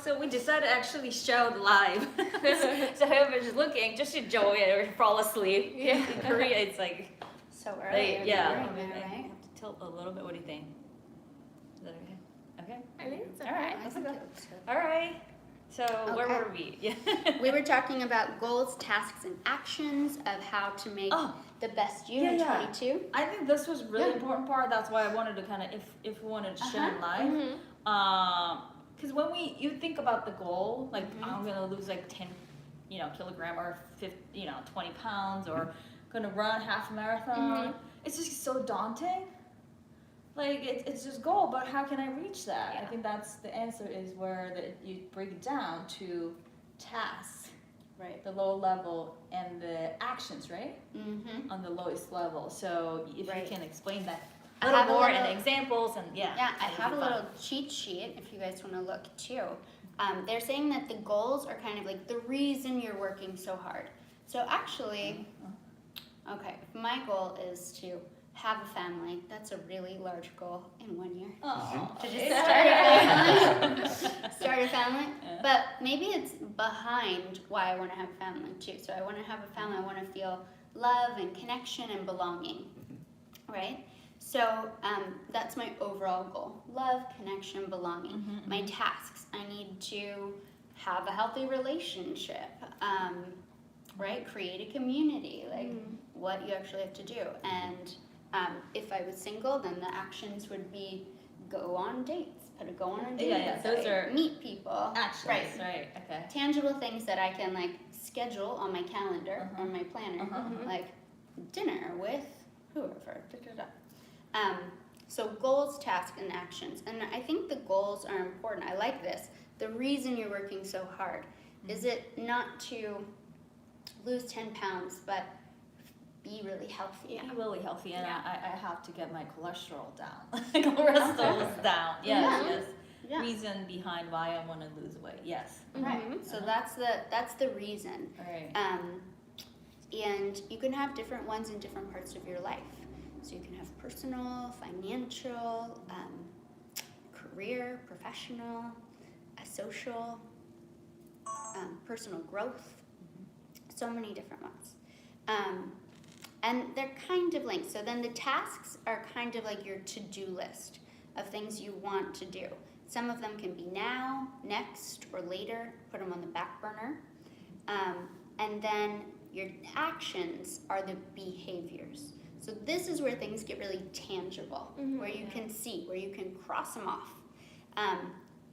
so we decided to actually show it live. So whoever's looking, just enjoy it or fall asleep. In Korea, it's like so early. I have to tilt a little bit. What do you think? Is that okay? Okay. I think it's All right. I think Okay. it's good. All right. So where Okay. were we? Yeah. We were talking about goals, tasks, and actions of how to make the best you in 22. I think this was really Yeah. important part. That's why I wanted to kind of, if we wanted to share Uh-huh. live, Mm-hmm. because when you think about the goal, like I'm gonna lose like 10, kilogram or 50, 20 pounds, or gonna run half a marathon. It's just so daunting. Like it's just goal, but how can I reach that? I think that's the answer is where you break it down to tasks, Right. the low level, and the actions, right? Mm-hmm. On the lowest level. So if Right. you can explain that I a little have a more little- and examples and Yeah, I it'll have be a fun. little cheat sheet if you guys want to look too. They're saying that the goals are kind of like the reason you're working so hard. So actually, okay, if my goal is to have a family, that's a really large goal in 1 year. Oh, To just start a family. Start a family. Yeah. But maybe it's behind why I want to have a family too. So I want to have a family, I want to feel love and connection and belonging, right? So that's my overall goal. Love, connection, belonging. My tasks, I need to have a healthy relationship, right? Create a community, like what you actually have to do. And if I was single, then the actions would be go on dates, go on a date. Yeah, those are meet people. actions, right? Okay. Tangible things that I can like schedule on my calendar or my planner, like dinner with whoever. So goals, tasks, and actions. And I think the goals are important. I like this. The reason you're working so hard is it not to lose 10 pounds, but be really healthy. Be really healthy, and I have to get my cholesterol down. Cholesterol is down. Yes. Yeah. Reason behind why I want to lose weight. Yes. Right. So that's the reason. All right. And you can have different ones in different parts of your life. So you can have personal, financial, career, professional, social, personal growth. So many different ones. And they're kind of linked. So then the tasks are kind of like your to-do list of things you want to do. Some of them can be now, next, or later. Put them on the back burner. And then your actions are the behaviors. So this is where things get really tangible, where you can see, where you can cross them off.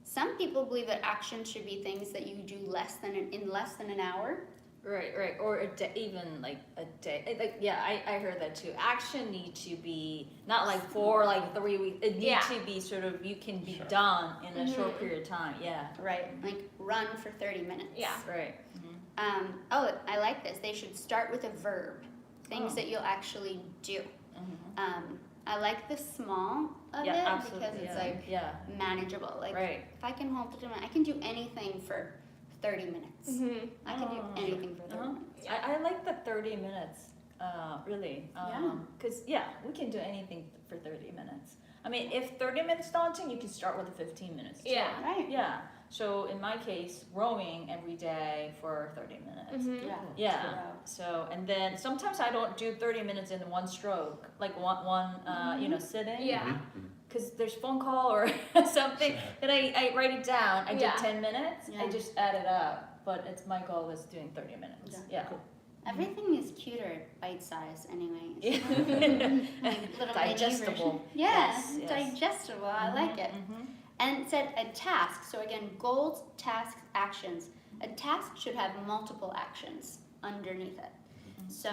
Some people believe that action should be things that you do in less than an hour. Right, or a day, even like a day. Like I heard that too. Action need to be not like 3 weeks. It needs to be sort of you can be done in a short period of time. Yeah. Right, like run for 30 minutes. Yeah. Right. I like this. They should start with a verb, things that you'll actually do. I like the small of it because it's like manageable. Like if I can hold it, I can do anything for 30 minutes. I can do anything for 30 minutes. I like the 30 minutes, really. Because, we can do anything for 30 minutes. I mean, if 30 minutes daunting, you can start with the 15 minutes. Too. Yeah. Right. Yeah. So in my case, rowing every day for 30 minutes. Yeah. So, and then sometimes I don't do 30 minutes in one stroke, like one sitting. Yeah. Because there's phone call or something, then I write it down. I did 10 minutes. I just add it up. But my goal is doing 30 minutes. Yeah. Cool. Everything is cuter at bite size anyway. Little digestible. Yes, digestible. I like it. And it said a task. So again, goals, tasks, actions. A task should have multiple actions underneath it. So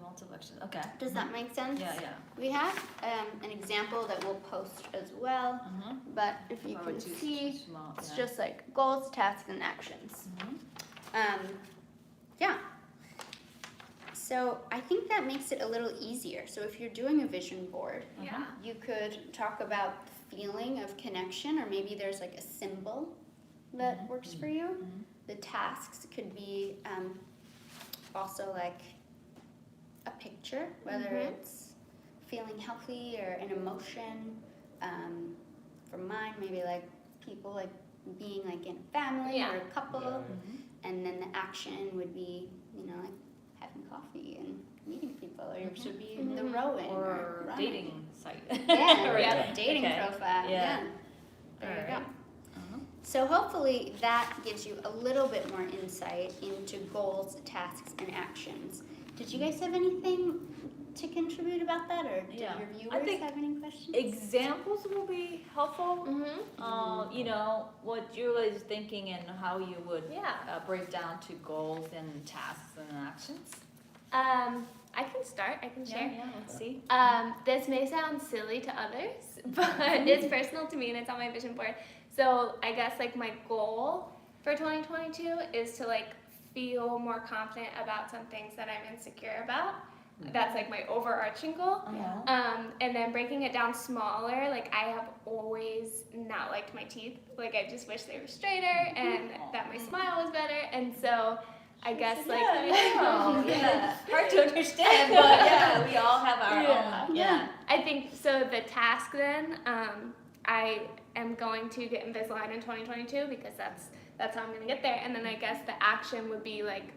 multiple actions. Okay. Does that make sense? Yeah. We have an example that we'll post as well. But if you can see, it's just like goals, tasks, and actions. So I think that makes it a little easier. So if you're doing a vision board, you could talk about the feeling of connection, or maybe there's like a symbol that works for you. The tasks could be also like a picture, whether it's feeling healthy or an emotion. For mine, maybe like people like being like in a family Yeah. or a couple, Yeah. and then the action would be, you know, like having coffee and meeting people, or it should be the rowing Or running. dating site. Yeah, or Right. a dating Okay. profile. Yeah. There you Alright. go. Uh-huh. So hopefully that gives you a little bit more insight into goals, tasks, and actions. Did you guys have anything to contribute about that, or do Yeah. your I viewers think have any questions? Examples will be helpful. Mm-hmm. You know, what Julia is thinking and how you would Yeah. break down to goals and tasks and actions. I can start. I can share. Yeah, let's see. This may sound silly to others, but it's personal to me and it's on my vision board. So I guess like my goal for 2022 is to like feel more confident about some things that I'm insecure about. That's like my overarching goal. And then breaking it down smaller, like I have always not liked my teeth. Like I just wish they were straighter and that my smile was better. And so I guess like yeah. Hard to understand, but yeah, we all have our own. Yeah. I think so. The task then, I am going to get Invisalign in 2022 because that's how I'm gonna get there. And then I guess the action would be like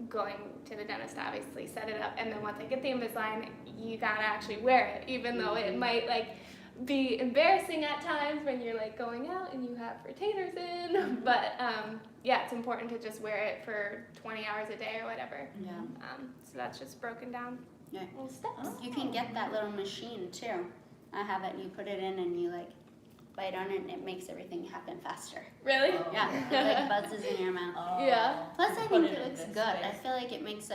going to the dentist, obviously set it up, and then once I get the Invisalign, you gotta actually wear it, even though it might like be embarrassing at times when you're like going out and you have retainers in. But yeah, it's important to just wear it for 20 hours a day or whatever. Yeah. So that's just broken down Yeah. little steps. You can get that little machine too. I have it, and you put it in, and you like bite on it, and it makes everything happen faster. Really? Oh. Yeah, it like buzzes in your mouth. Yeah. Plus, I Put think it it in looks this good. I space. feel like it makes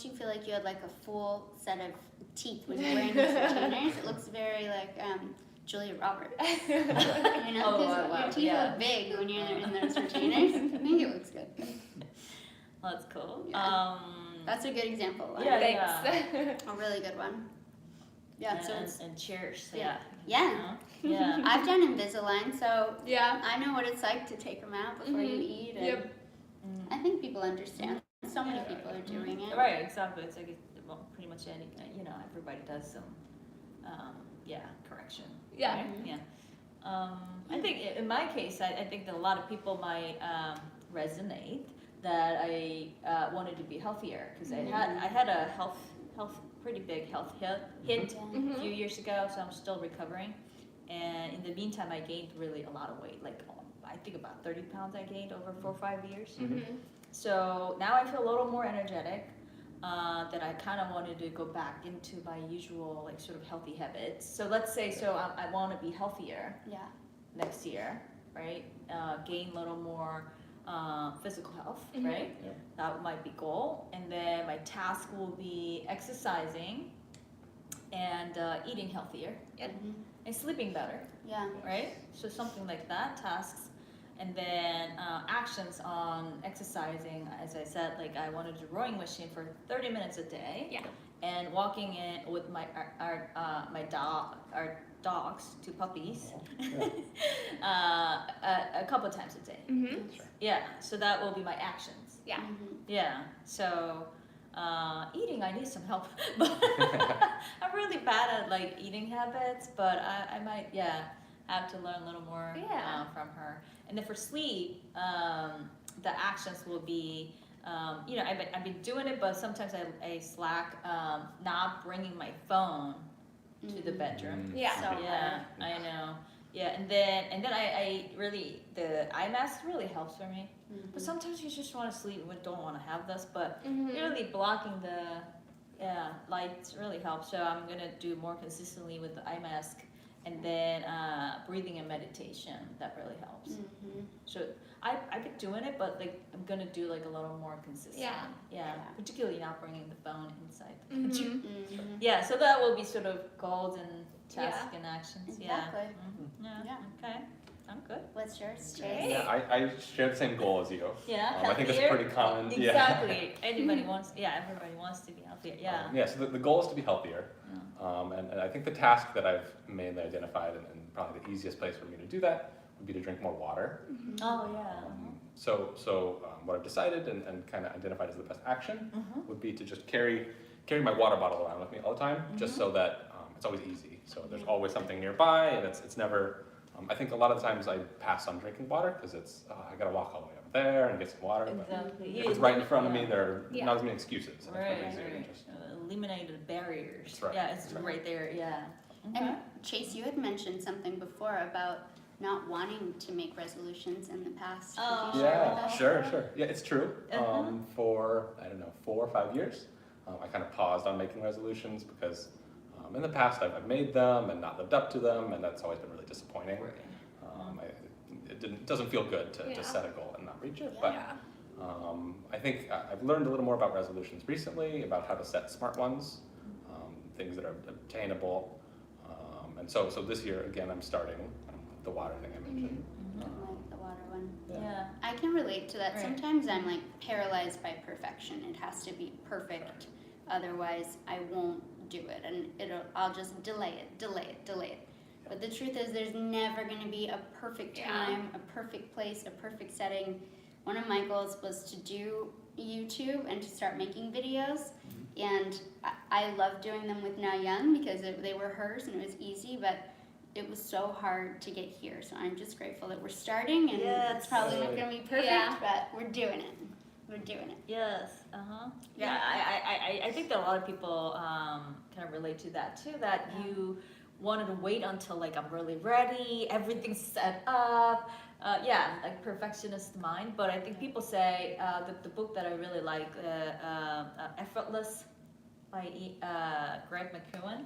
you feel like you had like a full set of teeth when you're wearing these retainers. It looks very like Julia Roberts. You know, Oh, 'cause wow, your teeth yeah. look big when you're in those retainers. I think it looks good. Well, that's cool. Yeah. That's a good example. Yeah. Thanks. A really good one. Yeah, and, so it's and cheers. Yeah. Yeah. yeah. Yeah. I've done Invisalign, so Yeah. I know what it's like to take them out before you eat. And Yep. I think people understand. So many people are doing it. Right, exactly. It's like, well, pretty much any, you know, everybody does some, correction. Yeah. Right? Yeah. I think in my case, I think that a lot of people might resonate that I wanted to be healthier because I had a pretty big health hit a few years ago, so I'm still recovering. And in the meantime, I gained really a lot of weight, like I think about 30 pounds I gained over 4 or 5 years. So now I feel a little more energetic. That I kind of wanted to go back into my usual like sort of healthy habits. So let's say I want to be healthier Yeah. next year, right? Gain a little more physical health, right? Yeah. That might be goal. And then my task will be exercising and eating healthier and sleeping better, Yeah. right? So something like that, tasks. And then actions on exercising, as I said, like I wanted a rowing machine for 30 minutes a day. Yeah. And walking in with our dogs, 2 puppies, a couple times a day. Yeah, so that will be my actions. Yeah. Yeah, so eating, I need some help. But I'm really bad at like eating habits, but I might, have to learn a little more from her. And then for sleep, the actions will be, I've been doing it, but sometimes I slack not bringing my phone to the bedroom. Yeah. So Yeah, I know. Yeah, and then I really, the eye mask really helps for me. But sometimes you just want to sleep and don't want to have this, but really blocking the lights really helps. So I'm gonna do more consistently with the eye mask, and then breathing and meditation, that really helps. So I've been doing it, but like I'm gonna do like a little more consistent. Yeah. Particularly not bringing the phone inside the bedroom. Yeah, so that will be sort of goals and tasks and actions. Exactly. Yeah. Okay. I'm good. What's yours, Chase? Yeah, I share the same goal as you. Yeah. I think that's healthier. pretty common. Yeah. Exactly. Everybody wants to be healthier. Yeah. So the goal is to be healthier. And I think the task that I've mainly identified, and probably the easiest place for me to do that, would be to drink more water. Oh yeah. So what I've decided and kind of identified as the best action would be to just carry my water bottle around with me all the time, just so that it's always easy. So there's always something nearby, and it's never I think a lot of times I pass on drinking water because it's, I gotta walk all the way up there and get some water. Exactly. But if it's right in front of me, Yeah. there are Yeah. not as many excuses. And Right, it's really easy to right. just, Eliminate the barriers. That's right. Yeah, it's Exactly. right there. Yeah. And Chase, you had mentioned something before about not wanting to make resolutions in the past. Could Oh. you share with Yeah, us? sure. Yeah, it's true. Uh-huh. For, I don't know, 4 or 5 years, I kind of paused on making resolutions because in the past I've made them and not lived up to them, and that's always been really disappointing. It doesn't feel good to Yeah. just set a goal and not reach it. Yeah. But Yeah. I think I've learned a little more about resolutions recently, about how to set smart ones, things that are obtainable. And so this year, again, I'm starting the water thing I mentioned. I like the water one. Yeah. I can relate to that. Right. Sometimes I'm like paralyzed by perfection. It has to be perfect, otherwise I won't do it, and I'll just delay it. But the truth is, there's never going to be a perfect Yeah. time, a perfect place, a perfect setting. One of my goals was to do YouTube and to start making videos, and I love doing them with Na Young because they were hers and it was easy, but it was so hard to get here. So I'm just grateful that we're starting, and Yes. it's probably not going to be perfect, Yeah. but we're doing it. We're doing it. Yes. Yeah. I think that a lot of people kind of relate to that too. That Yeah. you wanted to wait until like I'm really ready, everything's set up. Like perfectionist mind. But I think people say that the book that I really like, Effortless by Greg McKeown,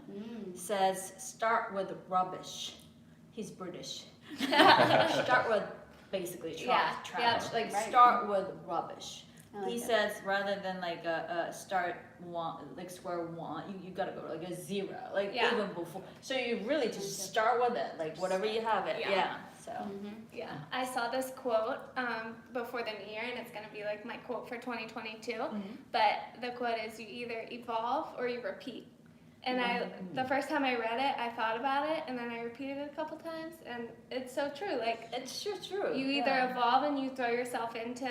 says start with rubbish. He's British. Start with basically trash. Yeah. Like Right. start with rubbish. I like He it. says rather than like start one, like square one, you gotta go like a 0, like Yeah. even before. So you really just start with it, like whatever you have it. Yeah. Yeah. So. Yeah, I saw this quote before the new year, and it's going to be like my quote for 2022. But the quote is, you either evolve or you repeat. And the first time I read it, I thought about it, and then I repeated it a couple times, and it's so true. Like, It's sure true. you either evolve and you throw yourself into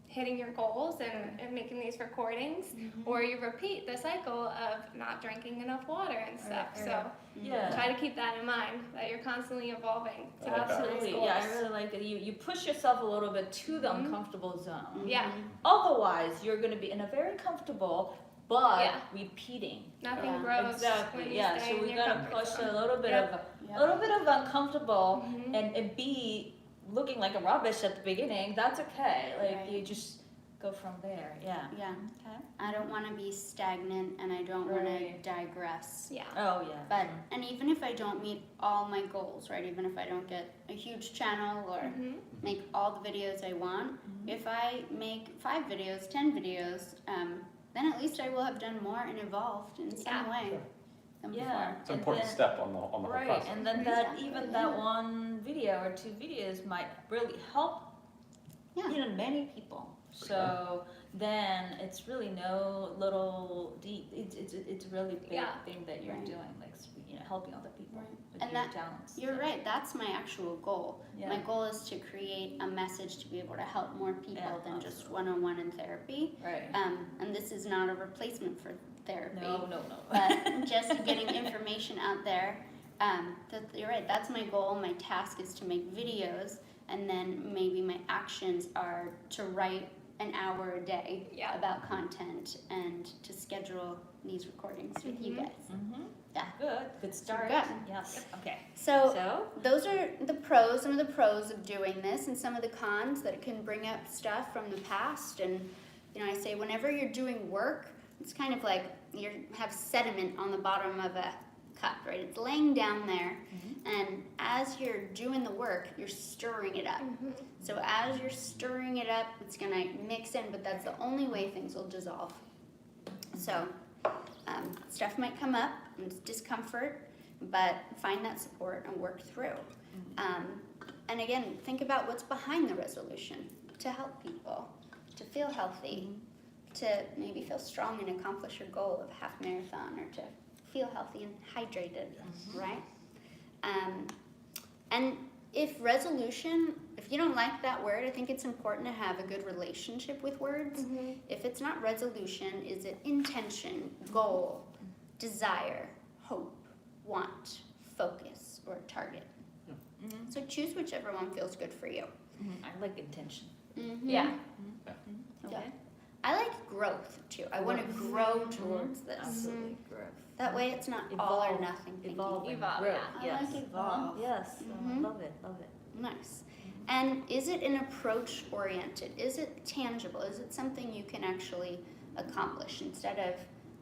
hitting your goals and making these recordings, or you repeat the cycle of not drinking enough water and stuff. Right. So Yeah. try to keep that in mind, that you're constantly evolving to I like that. those Absolutely. goals. Yeah, I really like it. You push yourself a little bit to the uncomfortable zone. Yeah, Otherwise, you're going to be in a very comfortable, but Yeah. repeating. nothing Yeah. grows when Exactly. you Yeah. stay So in we your gotta comfort push zone. a little bit Yep. of Yep. a little bit of uncomfortable, Mhm. and be looking like a rubbish at the beginning. That's okay. Like Right. you just go from there. Yeah. Yeah. Okay. I don't want to be stagnant, and I don't want to Right. digress. Yeah. Oh yeah. But and even if I don't meet all my goals, right? Even if I don't get a huge channel or Mhm. make all the videos I want, if I make 5 videos, 10 videos, then at least I will have done more and evolved in some Yeah. way Sure. than Yeah. before. It's an And important then- step on the whole Right, process. and then Exactly. that one video or 2 videos might really help Yeah. many people. For So then it's really no little deep. It's a really big Yeah. thing that you're Right. doing, like helping other people Right. with And your that- talents. You're So, right. That's my actual goal. Yeah. My goal is to create a message to be able to help more people Yeah, than just absolutely. one-on-one in therapy. Right. And this is not a replacement for therapy. No. But just getting information out there. You're right. That's my goal. My task is to make videos, and then maybe my actions are to write an hour a day Yeah. about content and to schedule these recordings with you guys. Mm-hmm. Yeah. Good start. Good. Yes. Okay. So So. those are the pros, some of the pros of doing this, and some of the cons that it can bring up stuff from the past. And I say whenever you're doing work, it's kind of like you have sediment on the bottom of a cup, right? It's laying down there, and as you're doing the work, you're stirring it up. So as you're stirring it up, it's gonna mix in, but that's the only way things will dissolve. So stuff might come up, and it's discomfort, but find that support and work through. And again, think about what's behind the resolution to help people, to feel healthy, to maybe feel strong and accomplish your goal of a half marathon, or to feel healthy and hydrated, right? And if you don't like that word, I think it's important to have a good relationship with words. If it's not resolution, is it intention, goal, desire, hope, want, focus, or a target. Mhm. So choose whichever one feels good for you. I like intention. Yeah. Okay. I like growth too. I want to grow towards this. Absolutely. Growth. That way it's not all or Evolve. nothing thinking. Evolve. and Evolve, grow. yeah. I Yes. like evolve. Yes. Mhm. Love it. Love it. Nice. And is it an approach oriented? Is it tangible? Is it something you can actually accomplish instead of,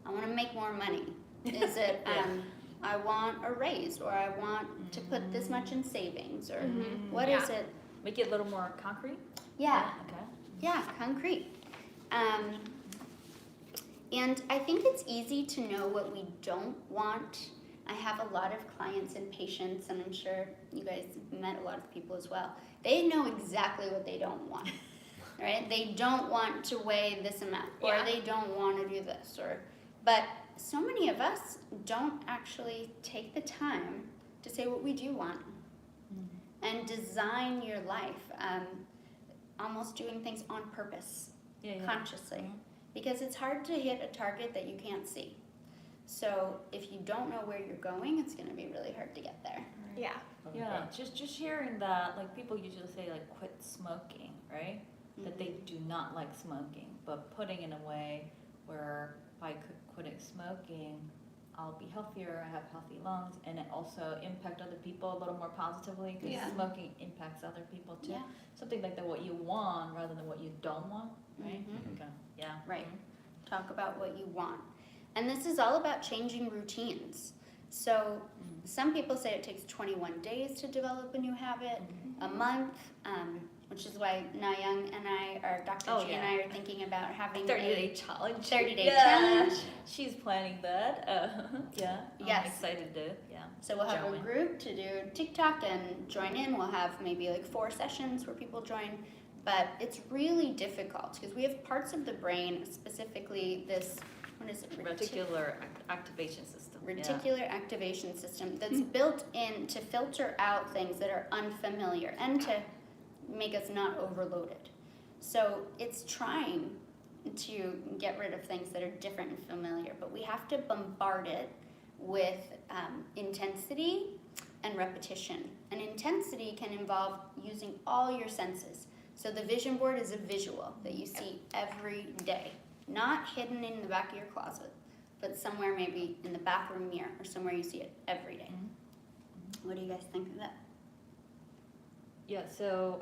I want to make more money? Is it, I want a raise, or I want to put this much in savings, or what is it? Make it a little more concrete. Yeah, Okay. yeah, concrete. And I think it's easy to know what we don't want. I have a lot of clients and patients, and I'm sure you guys met a lot of people as well. They know exactly what they don't want, right? They don't want to weigh this amount, or Yeah. they don't want to do this, but so many of us don't actually take the time to say what we do want and design your life, almost doing things on purpose, Yeah. consciously, because it's hard to hit a target that you can't see. So if you don't know where you're going, it's going to be really hard to get there. Yeah. Yeah, just hearing that, like people usually say like quit smoking, right? That they do not like smoking, but putting in a way where by quitting smoking, I'll be healthier, I have healthy lungs, and it also impact other people a little more positively because Yeah. smoking impacts other people too. Yeah. Something like that, what you want rather than what you don't want, right? Okay. Yeah. Right. Talk about what you want. And this is all about changing routines. So some people say it takes 21 days to develop a new habit, a month, which is why Nayang and I, or Dr. Oh, G and I are thinking about having 30-day challenge. 30-day Yeah. challenge. She's planning that. Yeah. Yes. I'm excited to. Yeah. So we'll have a Join. group to do TikTok and join in. We'll have maybe like 4 sessions where people join. But it's really difficult because we have parts of the brain, specifically this, what is it? Reticular activation system. Reticular activation system that's built in to filter out things that are unfamiliar and to make us not overloaded. So it's trying to get rid of things that are different and familiar, but we have to bombard it with intensity and repetition. And intensity can involve using all your senses. So the vision board is a visual that you see every day, not hidden in the back of your closet, but somewhere maybe in the bathroom mirror or somewhere you see it every day. What do you guys think of that? Yeah. So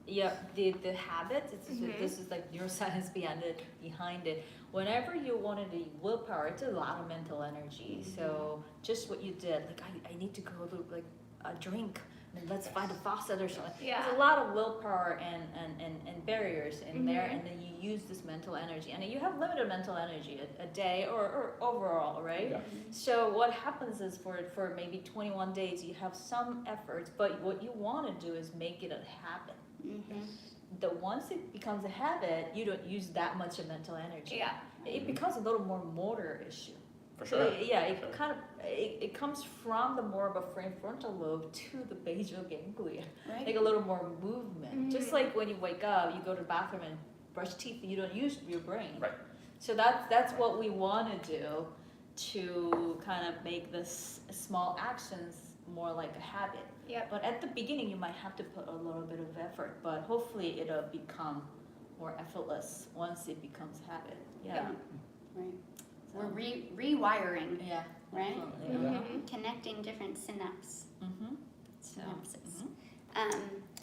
the habits. This is like neuroscience behind it. Whenever you want to do willpower, it's a lot of mental energy. So just what you did, like I need to go to like a drink. And let's find a faucet or something. Yeah. There's a lot of willpower and barriers in there, and then you use this mental energy. And you have limited mental energy a day or overall, right? Yeah. So what happens is for maybe 21 days, you have some efforts, but what you want to do is make it a habit. Once it becomes a habit, you don't use that much of mental energy. Yeah. It becomes a little more motor issue. For So sure. it kind of it comes from the more of a frontal lobe to the basal ganglia, Right. like a little more movement. Just like when you wake up, you go to the bathroom and brush teeth, you don't use your brain. Right. So that's what we want to do to kind of make this small actions more like a habit. Yep. But at the beginning, you might have to put a little bit of effort, but hopefully it'll become more effortless once it becomes habit. Yeah. Right. So, We're rewiring, yeah. right? Definitely, yeah. Connecting different synapses. So,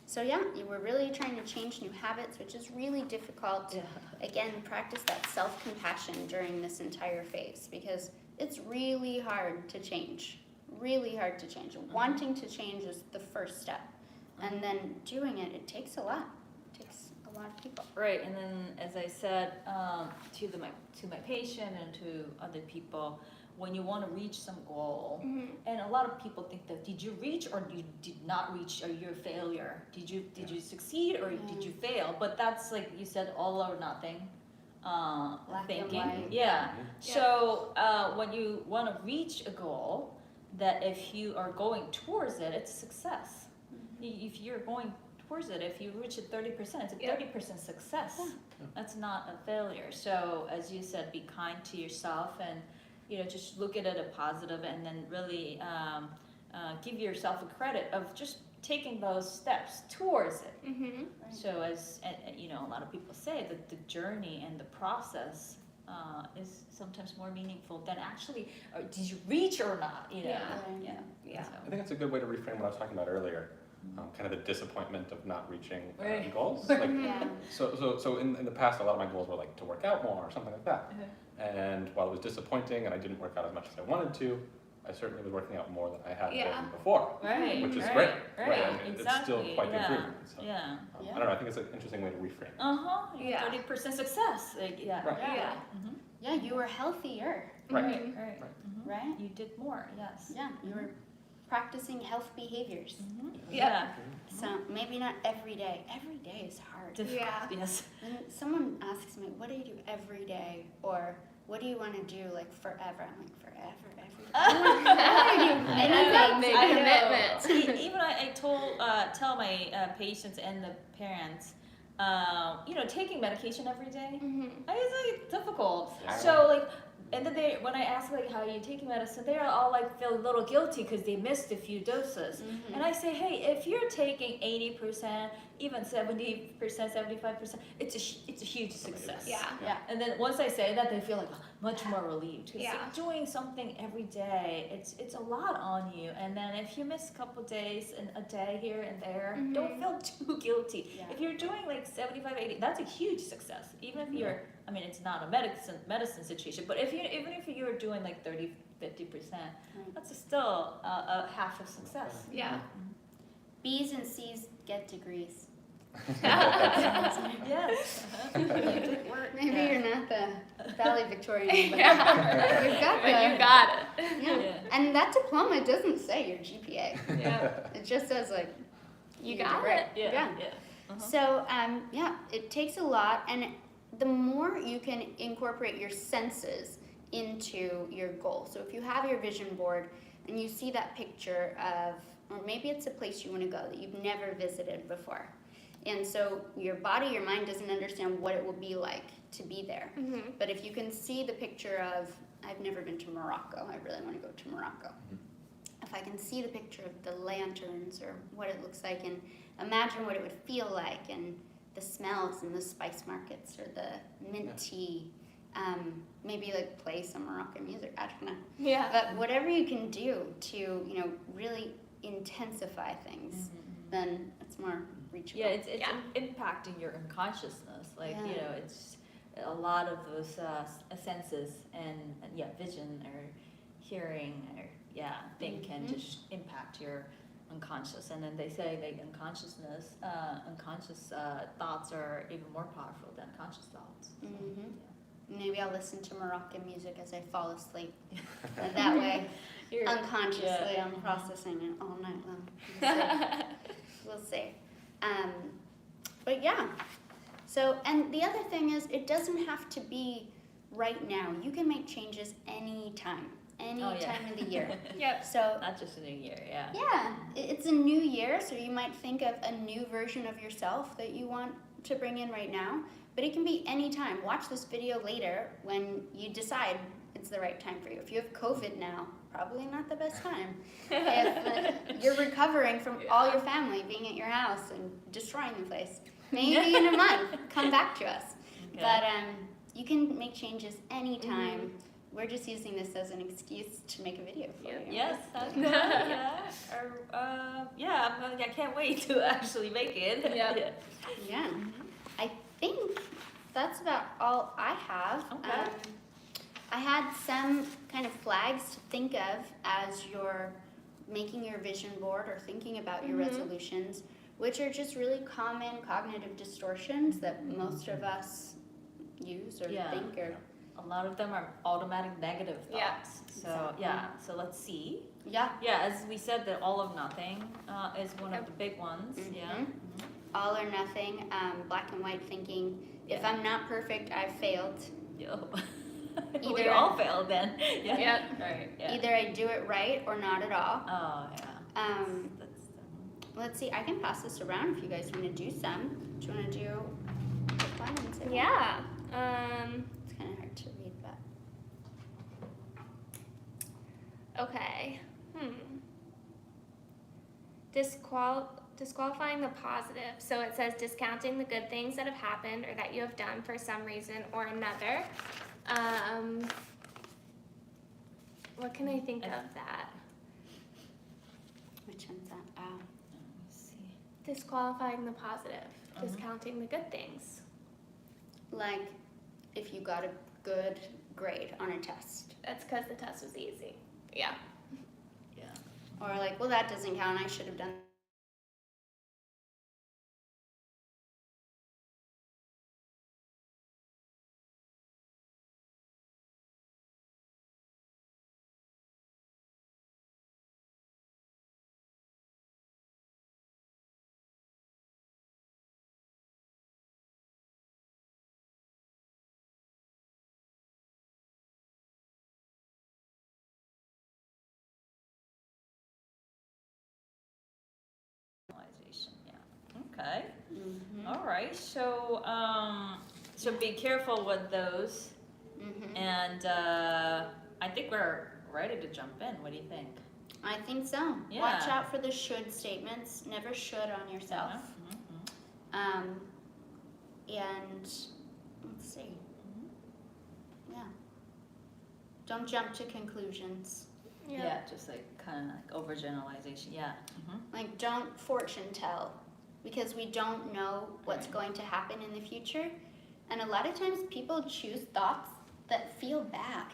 So yeah, we're really trying to change new habits, which is really difficult. yeah. Again, practice that self-compassion during this entire phase because it's really hard to change. Really hard to change. Wanting to change is the first step. And then doing it, it takes a lot. It takes a lot of people. Right, and then as I said to my patient and to other people, when you want to reach some goal, and a lot of people think that did you reach or you did not reach, or you're a failure? Did you succeed or did you fail? But that's like you said, all or nothing Black and thinking. white. Yeah. So when you want to reach a goal, that if you are going towards it, it's success. If you're going towards it, if you reach it 30%, it's a 30% success. That's not a failure. So as you said, be kind to yourself and just look at it a positive, and then really give yourself a credit of just taking those steps towards it. Mm-hmm. So as you know, a lot of people say that the journey and the process is sometimes more meaningful than actually, did you reach or not? You know? Yeah. Yeah. So. I think that's a good way to reframe what I was talking about earlier. Kind of the disappointment of not reaching Right. goals. Like, Yeah. so in the past, a lot of my goals were like to work out more or something like that. And while it was disappointing and I didn't work out as much as I wanted to, I certainly was working out more than I had Yeah. been before, Right. which is right, great. Right. I mean, it's still quite the yeah. improvement. So, Yeah. I don't know. I think it's an interesting way to reframe. Yeah. 30% success. Like, yeah. Right. Yeah. Mhm. Yeah, you were healthier, Right. Right. Right. Mhm. right? You did more. Yes. Yeah, you were practicing health behaviors. Mhm. Yeah. So maybe not every day. Every day is hard. Difficult. Yeah. Yes. When someone asks me, what do you do every day? Or what do you want to do like forever? I'm like, forever, every day. I don't want to do anything. Big I know. commitment. Even I tell my patients and the parents, taking medication every day. Mm-hmm. It's like difficult. Yeah. So like, and then when I ask like how you taking medicine, they all like feel a little guilty because they missed a few doses. Mhm. And I say, hey, if you're taking 80%, even 70%, 75%, it's a huge success. Yeah. Yeah. And then once I say that, they feel like much more relieved. Because Yeah. doing something every day, it's a lot on you. And then if you miss a couple days and a day here and there, Mhm. don't feel too guilty. Yeah. If you're doing like 75, 80, that's a huge success. Even if you're, I mean, it's not a medicine situation, but even if you're doing like 30, 50%, that's still a half of success. Yeah. B's and C's get degrees. Yes. You did work. Maybe Yeah. you're not the valedictorian, but Yeah. you've got But the. you got it. Yeah. Yeah. And that diploma doesn't say your GPA. Yeah. It just says like You did got great. it. Yeah. Yeah. Yeah. Uh-huh. So it takes a lot, and the more you can incorporate your senses into your goal. So if you have your vision board and you see that picture of, or maybe it's a place you want to go that you've never visited before, and so your body, your mind doesn't understand what it will be like to be there. Mm-hmm. But if you can see the picture of, I've never been to Morocco, I really want to go to Morocco. If I can see the picture of the lanterns or what it looks like and imagine what it would feel like and the smells in the spice markets or the mint tea, maybe like play some Moroccan music, I don't know. Yeah. But whatever you can do to, really intensify things, then it's more reachable. Yeah, it's Yeah. impacting your unconsciousness. Like, Yeah. it's a lot of those senses and vision or hearing or thing can just impact your unconscious. And then they say like unconscious thoughts are even more powerful than conscious thoughts. So, Mhm. Maybe I'll listen to Moroccan music as I fall asleep. And that way, You're- unconsciously, yeah. I'm processing it all night long. We'll see. But yeah. So, and the other thing is, it doesn't have to be right now. You can make changes anytime time of the year. Yep. So, Not just a new year, yeah. yeah, it's a new year, so you might think of a new version of yourself that you want to bring in right now, but it can be any time. Watch this video later when you decide it's the right time for you. If you have COVID now, probably not the best time. If you're recovering from all your family being at your house and destroying the place, maybe in a month, come back to us. Okay. But you can make changes anytime. We're just using this as an excuse to make a video for you. Yes, that's good. I can't wait to actually make it. Yeah. Yeah. I think that's about all I have. Okay. I had some kind of flags to think of as you're making your vision board or thinking about your resolutions, which are just really common cognitive distortions that most of us use or Yeah. think or A lot of them are automatic negative Yeah. thoughts. So so let's see. yeah. Yeah, as we said, that all of nothing is one of the big ones. Yeah. Mhm. All or nothing, black and white thinking. If Yeah. I'm not perfect, I've failed. Yo. we Either- all fail then. Yeah. Yep. Right. Yeah. Either I do it right or not at all. Oh yeah. That's Let's see, I can pass this around if you guys want to do some. Do you want to do one and say one? Yeah. It's kind of hard to read, but Okay. disqualifying the positive. So it says discounting the good things that have happened or that you have done for some reason or another. What can I think of that? Which one's that? Let's see. Disqualifying the positive, discounting the good things. Like if you got a good grade on a test. That's because the test was easy. Yeah. Yeah. Or like, well, that doesn't count. I should have done. Yeah. Okay. Mm-hmm. All right. So so be careful with those. Mm-hmm. And I think we're ready to jump in. What do you think? I think so. Yeah. Watch out for the should statements. Never should on yourself. And let's see. Yeah. Don't jump to conclusions. Yeah, just like kind of like overgeneralization. Yeah. Like, don't fortune tell, because we don't know what's Right. going to happen in the future. And a lot of times people choose thoughts that feel bad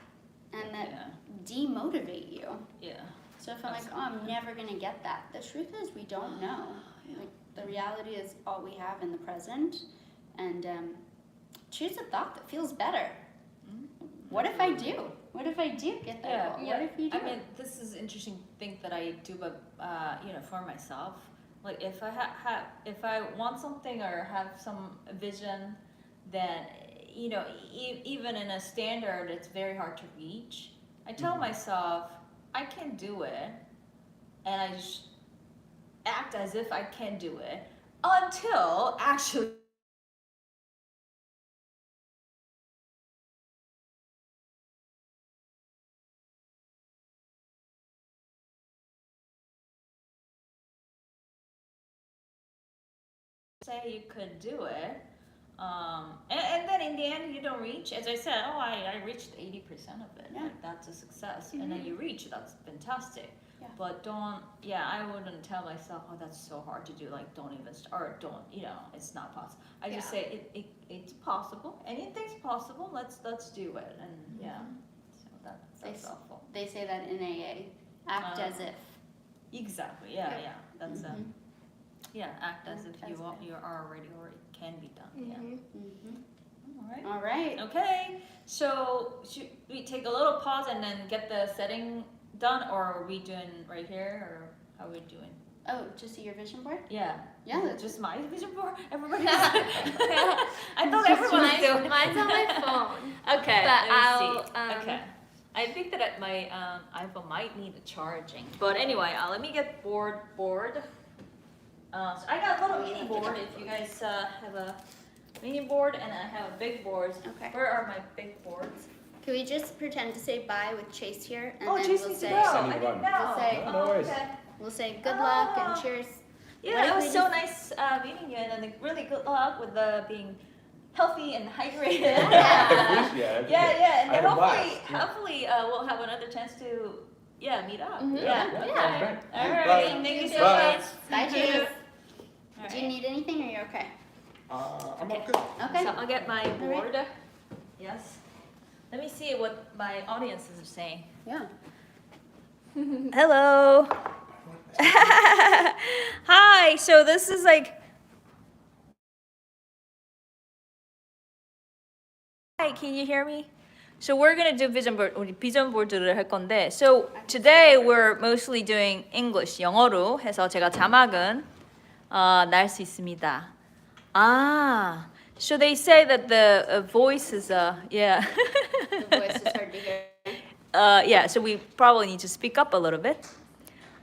and that Yeah. demotivate you. Yeah. So if I'm like, oh, I'm never going to get that, the truth is we don't know. Yeah. Like, the reality is all we have in the present. And choose a thought that feels better. What if I do? What if I do get that Yeah, goal? What if you do? I mean, this is interesting thing that I do, but for myself, like if I if I want something or have some vision, then even in a standard, it's very hard to reach. I tell myself I can do it, and I just act as if I can do it until actually. Say you could do it, and then in the end you don't reach. As I said, I reached 80% of it. Yeah. Like, that's a success, and then you reach. That's fantastic. Yeah. But don't. Yeah, I wouldn't tell myself, oh, that's so hard to do. Like, don't even start. Don't. It's not possible. I just say it's possible. Anything's possible. Let's do it. And yeah, so that's awful. They say that in AA. Act as if. Exactly. Yeah. Yeah. That's Yeah, act as if Act you as are, if. you are already or it can be done. Yeah. All right. All right. Okay. So should we take a little pause and then get the setting done, or are we doing right here, or how are we doing? Oh, to see your vision board? Yeah. Yeah, Is it that's just my vision board. Everybody's. I thought everyone was doing. Mine's on my phone. Okay. But let me I'll, see. Okay. I think that my iPhone might need a charging. But anyway, let me get board. So I got a little mini board. If you guys have a mini board, and I have a big board. Okay. Where are my big boards? Can we just pretend to say bye with Chase here, and Oh, then Chase we'll needs to say go. Send I you didn't one. know. We'll say- No worries. Okay. we'll say good luck Oh. and cheers. Yeah, What it if was we so just- nice meeting you, and then really good luck with being healthy and hydrated. Yeah. Yeah. Yeah, and I then had a blast. hopefully we'll have another chance to meet up. Mhm. Yeah. Sounds great. All right. Bye. Thank you so Bye. much. Bye, Thank you. Chase. All Do you right. need anything, or you're okay? I'm all good. Okay. So I'll get my right. board. Yes. Let me see what my audiences are saying. Yeah. Hello. Hi. So this is like. Hi, can you hear me? So we're gonna do vision board. 우리 비전 보드를 할 건데. So today we're mostly doing English, 영어로 해서 제가 자막은 날 수 있습니다. Ah. So they say that the voice is yeah. The voice is hard to hear. Yeah, so we probably need to speak up a little bit.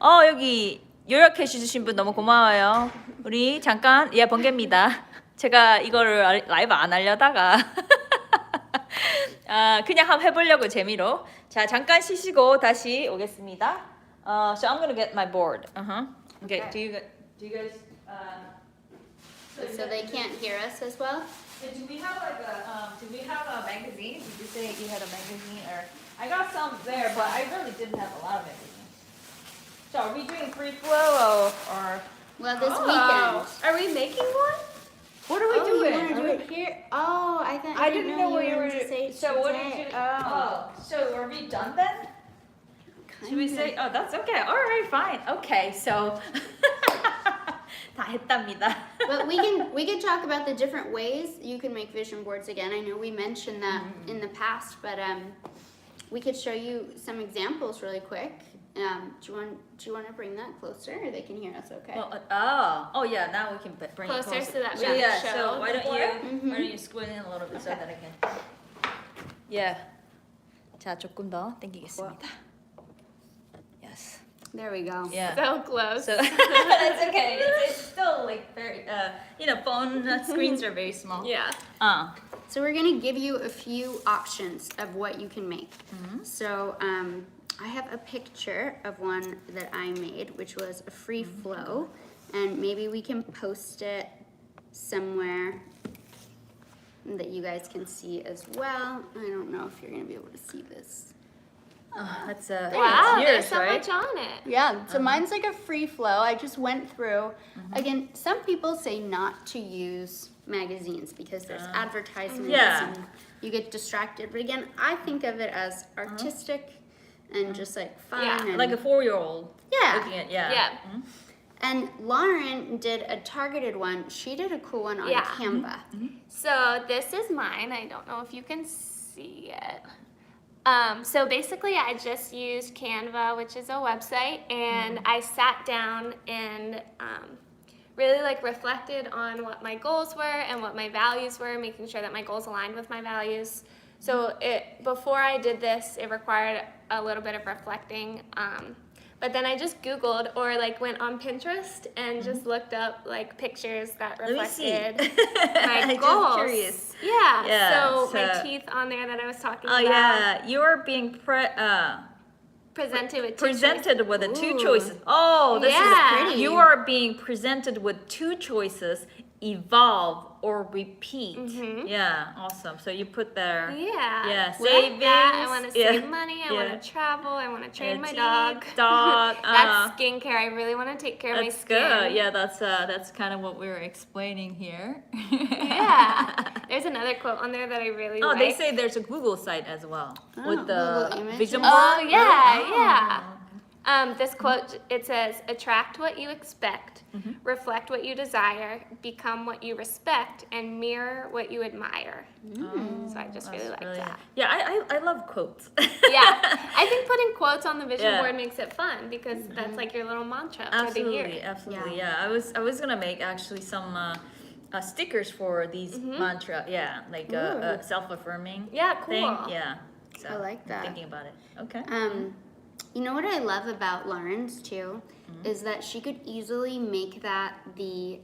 여기 요약해 주신 분 너무 고마워요. 우리 잠깐 번개입니다. 제가 이거를 라이브 안 하려다가 그냥 한번 해보려고 재미로. 자, 잠깐 쉬시고 다시 오겠습니다. So I'm gonna get my board. Okay. Okay. Do you guys? So they can't hear us as well? Do we have like do we have a magazine? Did you say you had a magazine or? I got some there, but I really didn't have a lot of magazines. So are we doing free flow or? Well, this Oh. weekend. Are we making one? What are we doing? You want to do it here? Oh, I didn't know what you were. to say So what did today. you? Oh, so are we done then? Should we Kind say? Oh, that's okay. All right, fine. Okay, so 다 했답니다. But we can talk about the different ways you can make vision boards again. I know we mentioned that in the past, but we could show you some examples really quick. Do you want to bring that closer, or they can hear us okay? Well, oh yeah. Now we can bring it Closer closer. so that we So, can yeah. show So why the don't board? why don't you squint in a little bit so that I can? Yeah. 자 조금 더 당기겠습니다. Yes. There we go. Yeah. So close. So that's okay. It's still like very, phone screens are very small. Yeah. So we're gonna give you a few options of what you can make. So I have a picture of one that I made, which was a free flow, and maybe we can post it somewhere that you guys can see as well. I don't know if you're gonna be able to see this. That's Wow, it's there's yours, so right? much on it. Yeah, so mine's like a free flow. I just went through. Again, some people say not to use magazines because there's advertisements Yeah. and you get distracted. But again, I think of it as artistic and just like fun. Yeah, and, Like a 4-year-old yeah. looking at Yeah. And Lauren did a targeted one. She did a cool one on Yeah. Canva. So this is mine. I don't know if you can see it. So basically I just used Canva, which is a website, and I sat down and really like reflected on what my goals were and what my values were, making sure that my goals aligned with my values. So before I did this, it required a little bit of reflecting. But then I just Googled or like went on Pinterest and just looked up like pictures that Let me see. reflected my I'm goals. just curious. Yeah. Yeah, So my so- teeth on there that I was talking Oh about. yeah, you're being Presented with two presented with the two Ooh. choices. Oh, this Yeah. is Pretty. you are being presented with two choices: evolve or repeat. Yeah, awesome. So you put there. Yeah. Yeah, With savings. that, I want to yeah. save money. I Yeah. want to travel. I want to train my teeth, dog. dog, That's skincare. I really want to take care of my That's skin. good. Yeah, that's kind of what we were explaining here. Yeah. There's another quote on there that I really Oh, like. they say there's a Google site as well Oh, with the Google Images? vision Oh board. yeah, Oh. yeah. This quote, it says, attract what you expect, reflect what you desire, become what you respect, and mirror what you admire. So I just really like that. Yeah, I love quotes. Yeah, I think putting quotes on the vision Yeah. board makes it fun because that's like your little mantra for the Absolutely, year. absolutely. Yeah, I was gonna make actually some stickers for these mantra. Yeah, like self-affirming. Yeah, cool. Thing. Yeah. So I like I'm that. thinking about it. Okay. You know what I love about Lauren's too is that she could easily make that the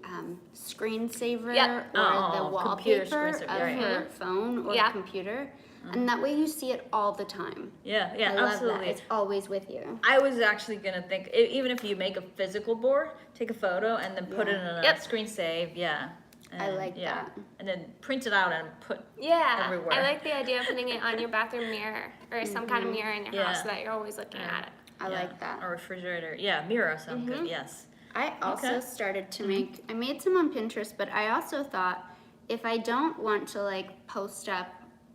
screensaver Yep. or the computer wallpaper screensaver, of right. her phone or Yeah. computer, and that way you see it all the time. Yeah, I yeah, love absolutely. that. It's always with you. I was actually gonna think even if you make a physical board, take a photo and then put it in a Yep. screen save. Yeah. I like yeah. that. And then print it out and put. Yeah, Everywhere. I like the idea of putting it on your bathroom mirror or some kind of mirror in your house Yeah. so that you're always looking at it. I yeah, like that. A refrigerator. Yeah, mirror sounds good. Yes. I also Okay. started to make, I made some on Pinterest, but I also thought if I don't want to like post up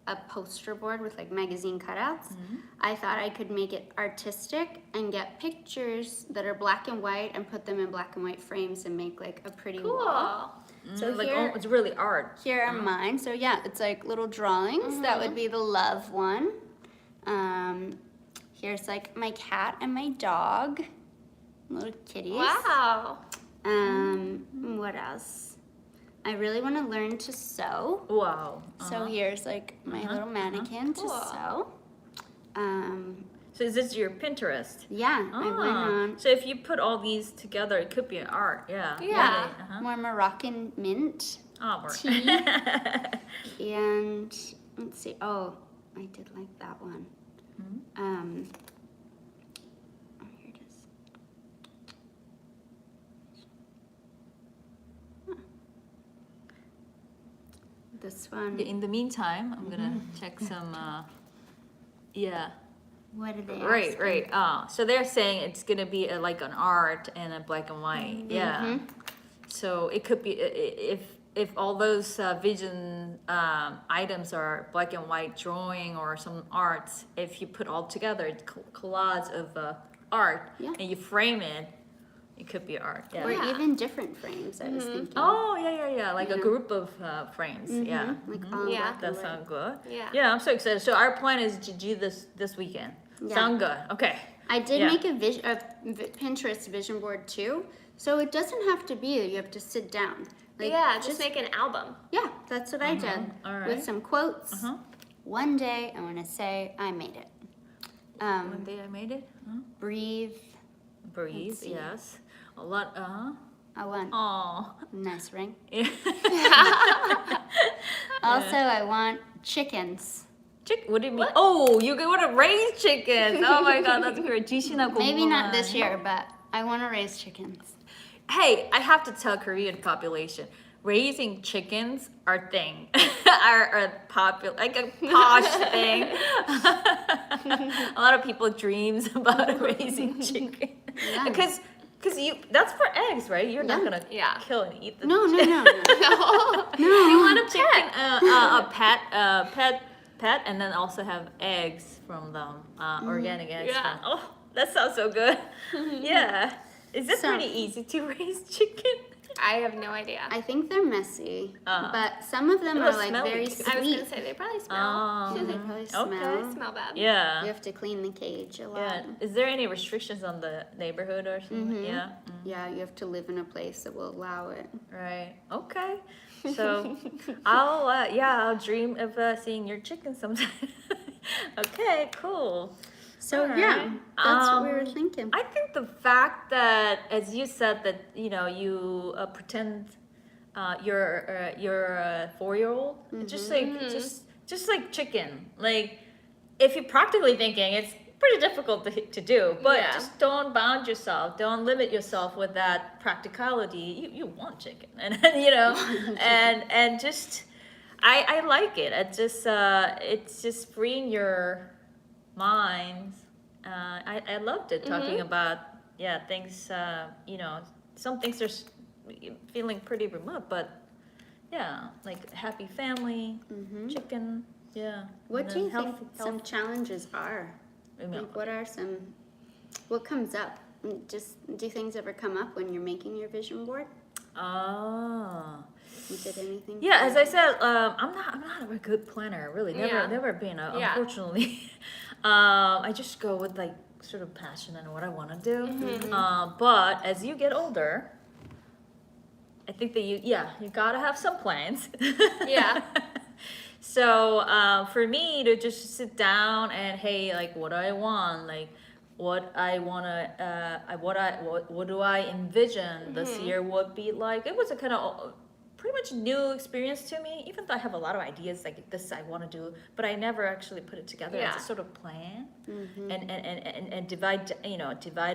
a poster board with like magazine cutouts, I thought I could make it artistic and get pictures that are black and white and put them in black and white frames and make like a pretty wall. Cool. So like here, it's really art. here are mine. So yeah, it's like little drawings. That would be the love one. Here's like my cat and my dog, little kitties. Wow. What else? I really want to learn to sew. Wow. So here's like my little mannequin Cool. to sew. So is this your Pinterest? Yeah, I went on So if you put all these together, it could be an art. Yeah. Yeah. Really, uh-huh. more Moroccan mint. Oh, more. Tea. And let's see. Oh, I did like that one. Oh, here it is. this one. In the meantime, I'm gonna check some. Yeah. What are they? Right, asking? right. So they're saying it's gonna be like an art and a black and white. Yeah. So it could be if all those vision items are black and white drawing or some arts. If you put all together, it's collage of art, Yeah. and you frame it, it could be art. Yeah. Or Yeah. even different frames, I was thinking. Oh yeah, like a Yeah. group of frames. Yeah. Like all Yeah. black That and white. sounds good. Yeah. Yeah, I'm so excited. So our plan is to do this weekend. Yeah. Sound good? Okay. I did Yeah. make a Pinterest vision board too, so it doesn't have to be that you have to sit down. Like, just make an album. yeah, that's what I did All right. with some quotes. Uh-huh. One day I want to say I made it. One day I made it. Huh? Breathe. Breathe. Let's see. Yes. A lot. I want Oh. nice ring. Yeah. Also, I want chickens. What do you mean? Oh, you want to raise chickens? Oh my God, that's great. 지신하고 Maybe not 궁금한. this year, but I want to raise chickens. Hey, I have to tell Korean population, raising chickens are thing, are popular, like a posh thing. A lot of people dreams about raising chicken, Yeah. because that's for eggs, right? You're not Yeah. gonna Yeah. kill and eat the No, no, no, no. You want a chicken, pet? a pet, and then also have eggs from them, organic eggs. Yeah. From, oh, that sounds so good. Yeah. Is it So- pretty easy to raise chicken? I have no idea. I think they're messy, Uh. but some of them They are must like smell very good. I was sweet. gonna say they probably smell. Oh. They probably Okay. smell. They smell bad. Yeah. You have to clean the cage a lot. Yeah. Is there any restrictions on the neighborhood or something? Mhm. Yeah. Yeah, you have to live in a place that will allow it. Right. Okay. So I'll dream of seeing your chicken sometime. Okay. Cool. So All yeah, right. that's what we were thinking. I think the fact that, as you said, that you pretend you're a 4-year-old, it's just like just like chicken. Like if you're practically thinking, it's pretty difficult to do. But Yeah. just don't bound yourself. Don't limit yourself with that practicality. You want chicken, and and just I like it. It's just freeing your mind. I loved it talking about things. Some things are feeling pretty remote, but like happy family, chicken. Yeah. What and do then you think healthy- some challenges are? Like, what comes up? Just do things ever come up when you're making your vision board? Oh. Did anything? Yeah, as I said, I'm not a good planner. Really, Yeah. never been. Yeah. Unfortunately, I just go with like sort of passion and what I want to do. But as you get older, I think that you gotta have some plans. Yeah. So for me to just sit down and hey, like what do I want, like what I wanna, what do I envision this year would be like? It was a kind of pretty much new experience to me. Even though I have a lot of ideas like this I want to do, but I never actually put it together as Yeah. a sort of plan and divide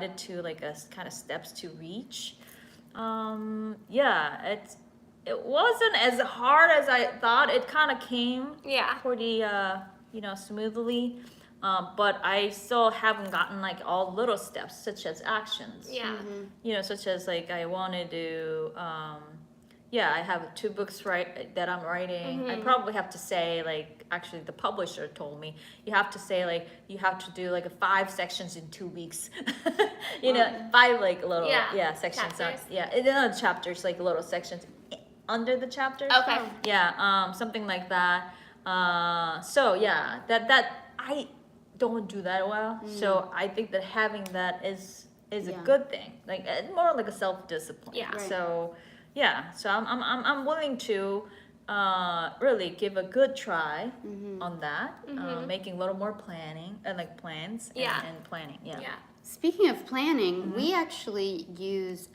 it to like a kind of steps to reach. It wasn't as hard as I thought. It kind of came Yeah. pretty smoothly, but I still haven't gotten like all little steps such as actions. Yeah. Such as like I wanted to I have 2 books that I'm writing. I probably have to say like actually the publisher told me you have to say like you have to do like a 5 sections in 2 weeks. 5 like little sections. Chapters? Not chapters, like little sections under the chapters. Okay. Yeah, something like that. That I don't do that well. So I think that having that is a Yeah. good thing. Like more like a self-discipline. Yeah. Right. So I'm willing to really give a good try on that. Making a little more planning and like plans and planning. Yeah. Yeah. Speaking of planning, we actually use,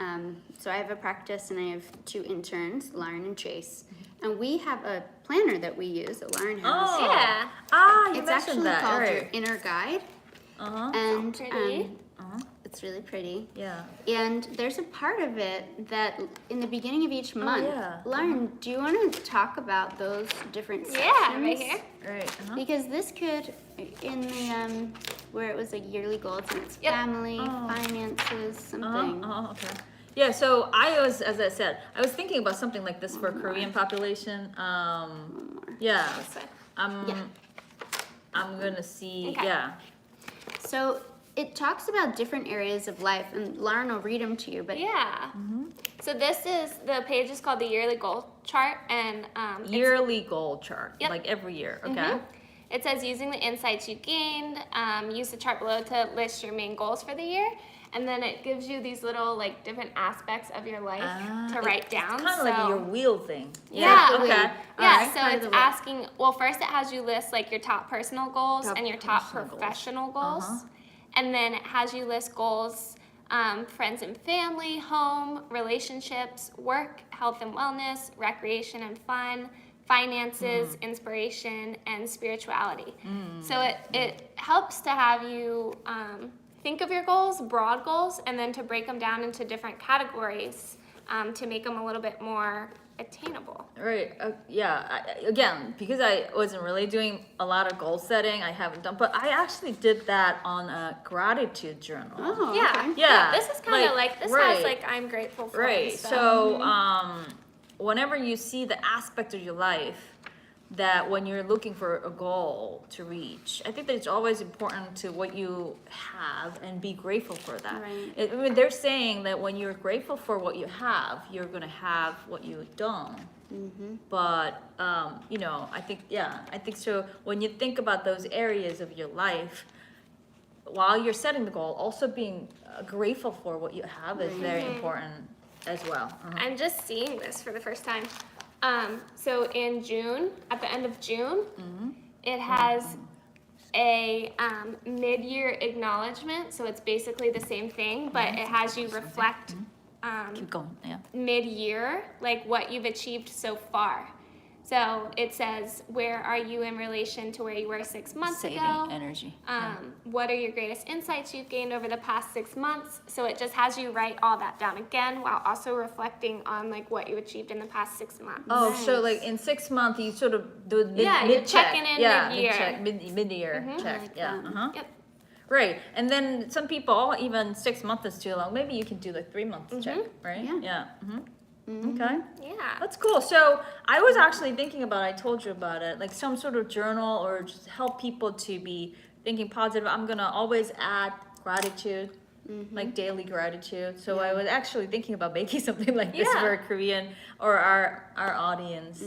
so I have a practice and I have 2 interns, Lauren and Chase, and we have a planner that we use that Lauren has. Oh. Yeah. You It's mentioned actually that. called Right. your inner guide, Uh-huh. and pretty. It's really pretty. Yeah. And there's a part of it that in the beginning of each month, yeah. Lauren, do you want to talk about those different sections? Yeah, right here. Right. Uh-huh. Because this could, in the, where it was like yearly goals and it's Yep. family, finances, something. Okay. Yeah, so I was, as I said, I was thinking about something like this for a Korean population. One more. Yeah. This way. I'm gonna see. Okay. Yeah. So it talks about different areas of life, and Lauren will read them to you, but Yeah. So this is, the page is called the yearly goal chart, and it's- Yearly goal chart, Yep. like every year. Okay. Mhm. It says using the insights you gained, use the chart below to list your main goals for the year, and then it gives you these little like different aspects of your life to write down. It's kind of like your wheel thing. Yeah. Okay. Yeah, Alright. so Part of it's the wheel. asking, well, first it has you list like your top personal goals Top and your top personal goals. professional goals. Uh-huh. And then it has you list goals, friends and family, home, relationships, work, health and wellness, recreation and fun, finances, inspiration, and spirituality. So it helps to have you think of your goals, broad goals, and then to break them down into different categories to make them a little bit more attainable. Right. Again, because I wasn't really doing a lot of goal setting, I haven't done. But I actually did that on a gratitude journal. oh, Yeah. okay. Yeah, This is kind of like, this right. has like I'm grateful for. Right. and stuff. So, whenever you see the aspect of your life that when you're looking for a goal to reach, I think that it's always important to what you have and be grateful for that. Right. I mean, they're saying that when you're grateful for what you have, you're gonna have what you don't. But I think so. When you think about those areas of your life, while you're setting the goal, also being grateful for what you have is very important as well. I'm just seeing this for the first time. So in June, at the end of June, it has a mid-year acknowledgement. So it's basically the same thing, but it has you reflect Keep going. Yeah. mid-year, like what you've achieved so far. So it says, where are you in relation to where you were 6 months Saving ago? energy. What are your greatest insights you've gained over the past 6 months? So it just has you write all that down again while also reflecting on like what you achieved in the past 6 months. Oh, so like in 6 months, you sort of do mid, Yeah, you're mid-check. checking in yeah, mid-year. Mid-check, mid-year check. like Yeah. that. Yep. Right. And then some people, even 6 months is too long. Maybe you can do like 3 months check, right? Yeah. Okay. Yeah. That's cool. So I was actually thinking about, I told you about it, like some sort of journal or just help people to be thinking positive. I'm going to always add gratitude, like daily gratitude. So I was actually thinking about making something like this Yeah. for Korean or our audience.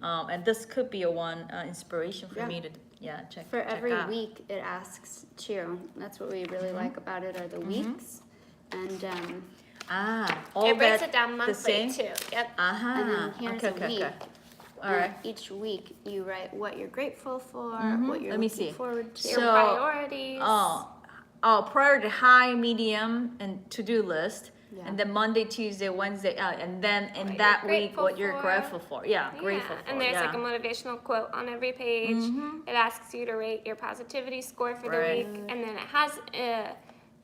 And this could be a one inspiration for Yeah. me to, check For check every out. week, it asks too. That's what we really like about it are the weeks. And All It breaks that it down the monthly same? too. Yep. and then here's okay, a week. All right. Each week you write what you're grateful for, what you're Let me looking see. forward to. Your So- priorities. Priority high, medium, and to-do list. Yeah. And then Monday, Tuesday, Wednesday, and then in What that you're week, grateful what you're for. grateful for. Yeah, grateful for. And there's yeah. like a motivational quote on every page. It asks you to rate your positivity score for the Right. week, and then it has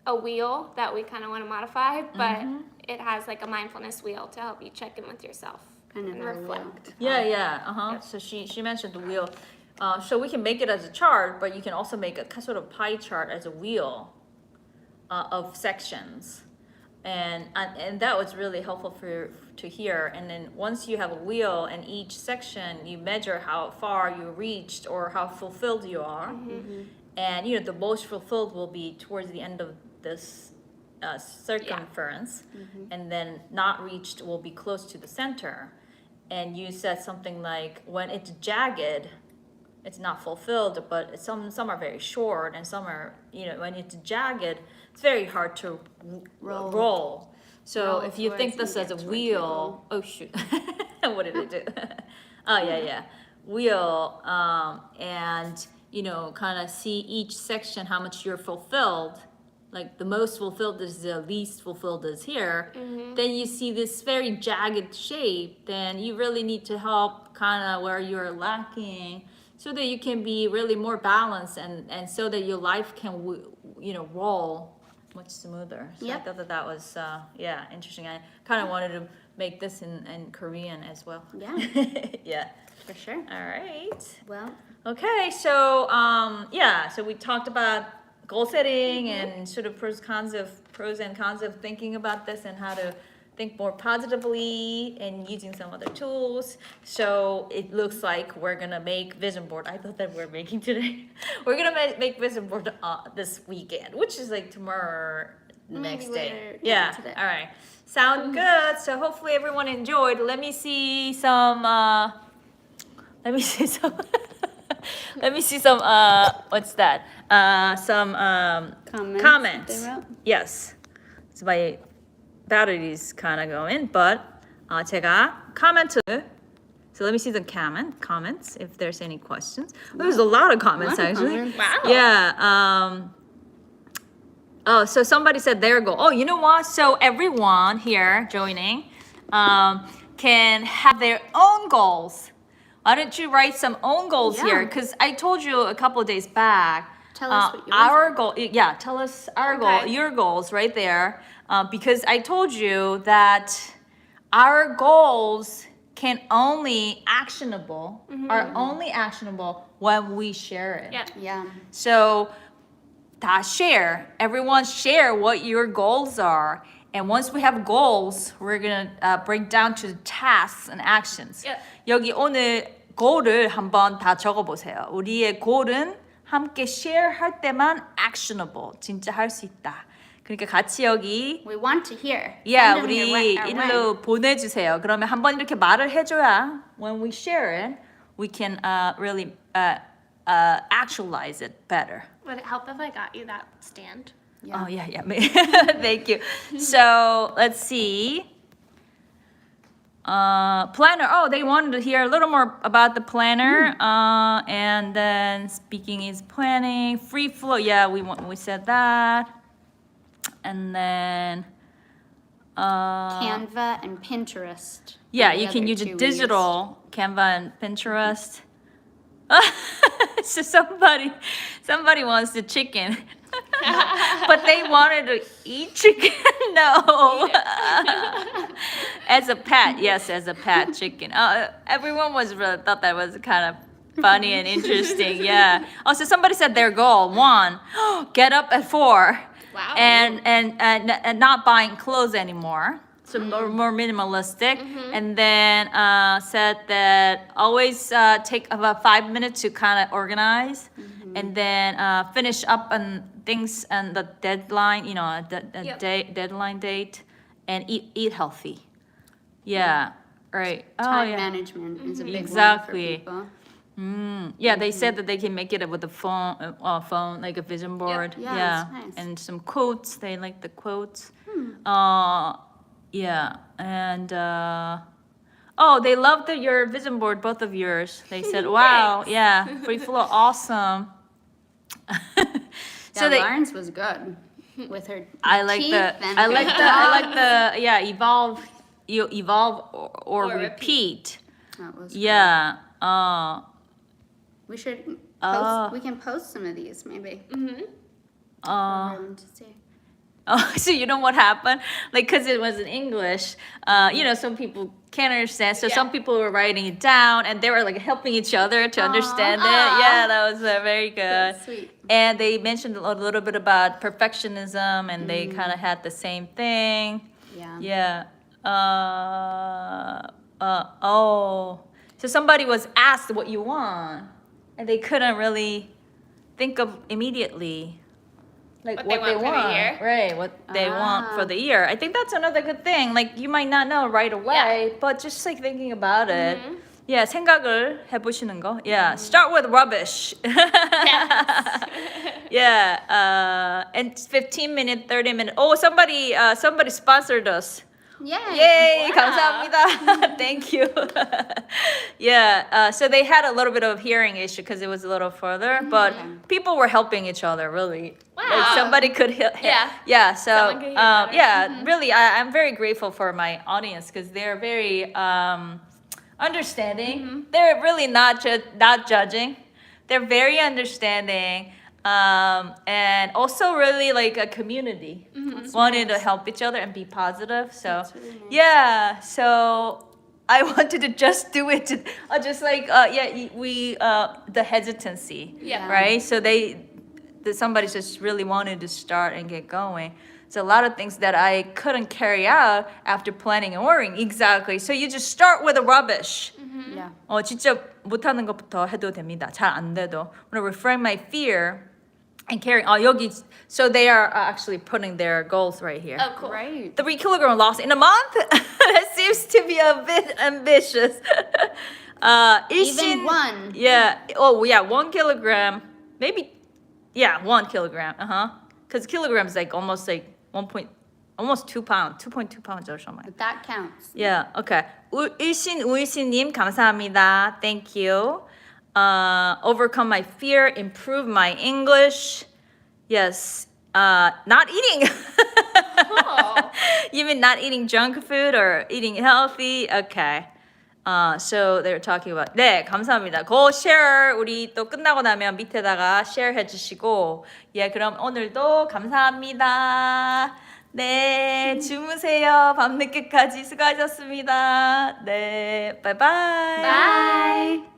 a wheel that we kind of want to modify, but it has like a mindfulness wheel to help you check in with yourself Kind of and a reflect. Yeah. So she mentioned the wheel. So we can make it as a chart, but you can also make a sort of pie chart as a wheel of sections. And that was really helpful to hear. And then once you have a wheel and each section, you measure how far you reached or how fulfilled you are. And the most fulfilled will be towards the end of this circumference, and then not reached will be close to the center. And you said something like, when it's jagged, it's not fulfilled, but some are very short, and some are, when it's jagged, it's very hard to roll. So Roll if you towards think this and as a get towards wheel, oh shoot, what did I do? Wheel, and kind of see each section how much you're fulfilled. Like the most fulfilled is the least fulfilled is here. Then you see this very jagged shape. Then you really need to help kind of where you're lacking, so that you can be really more balanced and so that your life can roll much smoother. So I Yep. thought that was interesting. I kind of wanted to make this in Korean as well. Yeah, Yeah. for sure. All right. Well, Okay, so so we talked about goal setting and sort of pros and cons of thinking about this and how to think more positively and using some other tools. So it looks like we're gonna make vision board. I thought that we're making today. We're gonna make vision board this weekend, which is like tomorrow, the Maybe next day. later, Yeah. today. All right. Sound good. So hopefully everyone enjoyed. Let me see some. Let me see some. Let me see some. What's that? Some comments. They wrote. Yes. So my battery's kind of going, but 제가 comment. So let me see the comments if there's any questions. There's a lot of comments A lot of actually. comments. Wow. Yeah. Oh, so somebody said their goal. Oh, you know what? So everyone here joining can have their own goals. Why don't you write some own goals Yeah. here? Because I told you a couple of days back. Tell us what yours our goal. Yeah, tell us our goal, Okay. your goals right there. Because I told you that our goals can only are only actionable when we share it. Yeah. Yeah. So 다 share. Everyone share what your goals are. And once we have goals, we're gonna break down to tasks and actions. Yep. 여기 오늘 goal을 한번 다 적어보세요. 우리의 goal은 함께 share 할 때만 actionable. 진짜 할 수 있다. 그러니까 같이 여기 We want to hear. yeah, Send them 우리 our way. 일로 보내주세요. 그러면 한번 이렇게 말을 해줘야 when we share it, we can really actualize it better. Would it help if I got you that stand? Oh yeah. Thank you. So let's see. Planner. Oh, they wanted to hear a little more about the planner. And then speaking is planning. Free flow. Yeah, we said that. And then. Canva and Pinterest. Yeah, are the you can other use two a we digital Canva and Pinterest. So somebody wants the chicken. But they wanted to eat chicken. No. As a pet, yes, as a pet chicken. Everyone was really thought that was kind of funny and interesting. Yeah. Also, somebody said their goal 1, get up at 4, Wow. and not buying clothes anymore. So more minimalistic. And then said that always take about 5 minutes to kind of organize, and then finish up on things and the deadline, Yep. deadline date, and eat healthy. Yeah, right. Time yeah. management is a big Exactly. one for people. Yeah, they said that they can make it with a phone, like a vision board. Yeah, Yeah, that's nice. and some quotes. They like the quotes. Yeah, and they loved your vision board, both of yours. They said, "Wow, Thanks. yeah, free flow, awesome." Yeah, Lauren's was good with her I like teeth the, and I like her the, I like dogs. the, yeah, evolve, you evolve or Or repeat. That was good. Yeah. We should post, Oh. we can post some of these maybe for everyone to see. Oh, so you know what happened? Like, because it was in English, some people can't understand. So some Yeah. people were writing it down, and they were like helping each other to understand it. Aw. Yeah, that was very good. That's sweet. And they mentioned a little bit about perfectionism, and they kind of had the same thing. Yeah. Yeah. So somebody was asked what you want, and they couldn't really think of immediately. Like What they want for the want, year? right? What they want for the year. I think that's another good thing. Like you might not know right away, but just like thinking about it. Yeah, 생각을 해보시는 거. Yeah, start with rubbish. Yeah, and 15 minute, 30 minute. Oh, somebody sponsored us. Yay. Yay, Wow. 감사합니다. Thank you. Yeah, so they had a little bit of hearing issue because it was a little further, but people were helping each other really. Like Wow. somebody could Yeah. Yeah. So Someone could hear better. yeah, really, I'm very grateful for my audience because they're very understanding. They're really not judging. They're very understanding. And also really like a community, wanting to help each other and be positive. So That's really nice. yeah, so I wanted to just do it, just like we the hesitancy, Yeah. right? So somebody just really wanted to start and get going. So a lot of things that I couldn't carry out after planning and worrying. Exactly. So you just start with the rubbish. Yeah. 진짜 못하는 것부터 해도 됩니다. 잘 안 돼도. I'm gonna reframe my fear and carry. 여기. So they are actually putting their goals right here. Oh, cool. Right. 3 kilogram loss in a month? That seems to be a bit ambitious. Even one. Yeah. Oh, yeah. 1 kilogram. Maybe. Yeah, 1 kilogram. Because kilogram is like almost like almost 2 pounds. 2.2 pounds or something. But that counts. Yeah. Okay. 우일신님 감사합니다. Thank you. Overcome my fear. Improve my English. Yes. Not eating. Oh. You mean not eating junk food or eating healthy? Okay. So they're talking about. 네, 감사합니다. Go share. 우리 또 끝나고 나면 밑에다가 share 해주시고. 예, 그럼 오늘도 감사합니다. 네, 주무세요. 밤늦게까지 수고하셨습니다. 네, 바이바이. Bye.